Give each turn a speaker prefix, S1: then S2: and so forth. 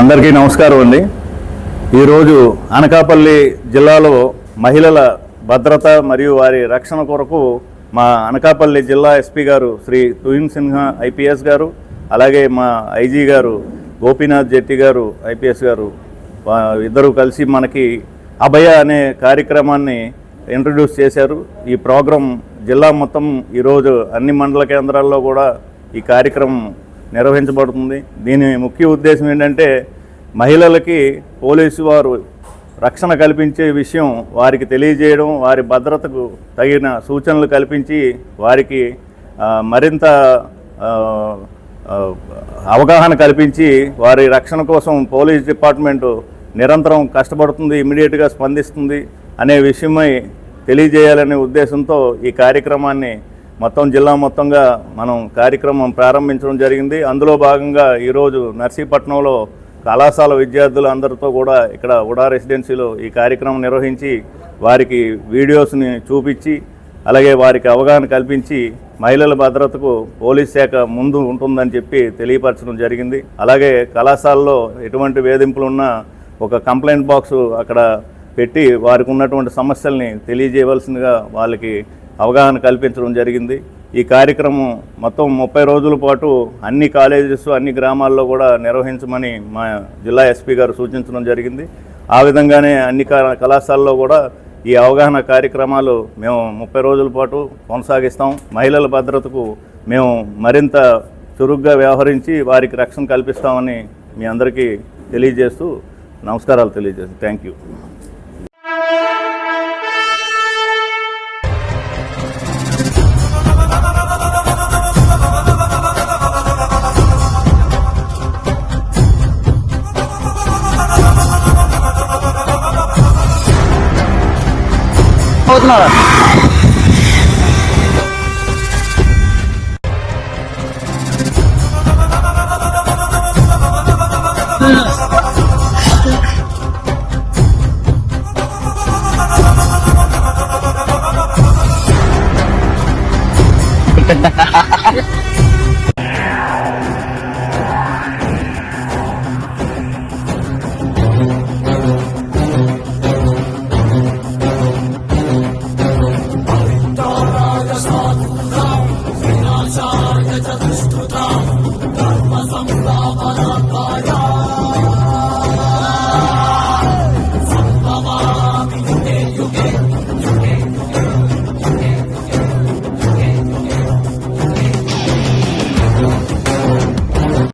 S1: అందరికీ నమస్కారం అండి. ఈరోజు అనకాపల్లి జిల్లాలో మహిళల భద్రత మరియు వారి రక్షణ కొరకు మా అనకాపల్లి జిల్లా ఎస్పీ గారు శ్రీ తుహిన్ సిన్హా ఐపీఎస్ గారు, అలాగే మా ఐజీ గారు గోపీనాథ్ జెట్టి గారు ఐపీఎస్ గారు ఇద్దరు కలిసి మనకి అభయ అనే కార్యక్రమాన్ని ఇంట్రడ్యూస్ చేశారు. ఈ ప్రోగ్రాం జిల్లా మొత్తం ఈరోజు అన్ని మండల కేంద్రాల్లో కూడా ఈ కార్యక్రమం నిర్వహించబడుతుంది. దీని ముఖ్య ఉద్దేశం ఏంటంటే మహిళలకి పోలీసు వారు రక్షణ కల్పించే విషయం వారికి తెలియజేయడం, వారి భద్రతకు తగిన సూచనలు కల్పించి వారికి మరింత అవగాహన కల్పించి వారి రక్షణ కోసం పోలీస్ డిపార్ట్మెంటు నిరంతరం కష్టపడుతుంది, ఇమ్మీడియట్గా స్పందిస్తుంది అనే విషయమై తెలియజేయాలనే ఉద్దేశంతో ఈ కార్యక్రమాన్ని మొత్తం జిల్లా మొత్తంగా మనం కార్యక్రమం ప్రారంభించడం జరిగింది. అందులో భాగంగా ఈరోజు నర్సీపట్నంలో కళాశాల విద్యార్థులు అందరితో కూడా ఇక్కడ ఉడా రెసిడెన్సీలో ఈ కార్యక్రమం నిర్వహించి వారికి వీడియోస్ని చూపించి అలాగే వారికి అవగాహన కల్పించి మహిళల భద్రతకు పోలీస్ శాఖ ముందు ఉంటుందని చెప్పి తెలియపరచడం జరిగింది. అలాగే కళాశాలలో ఎటువంటి వేధింపులు ఉన్నా ఒక కంప్లైంట్ బాక్స్ అక్కడ పెట్టి వారికి ఉన్నటువంటి సమస్యల్ని తెలియజేయవలసిందిగా వాళ్ళకి అవగాహన కల్పించడం జరిగింది. ఈ కార్యక్రమం మొత్తం 30 రోజుల పాటు అన్ని కాలేజెస్ అన్ని గ్రామాల్లో కూడా నిర్వహించమని మా జిల్లా ఎస్పీ గారు సూచించడం జరిగింది. ఆ విధంగానే అన్ని కళాశాలలో కూడా ఈ అవగాహన కార్యక్రమాలు మేము 30 రోజుల పాటు కొనసాగిస్తాం. మహిళల భద్రతకు మేము మరింత చురుగ్గా వ్యవహరించి వారికి రక్షణ కల్పిస్తామని మీ అందరికీ తెలియజేస్తూ నమస్కారాలు తెలియజేస్తాం. Thank you.
S2: అవుతున్నారా
S3: Chatushtuta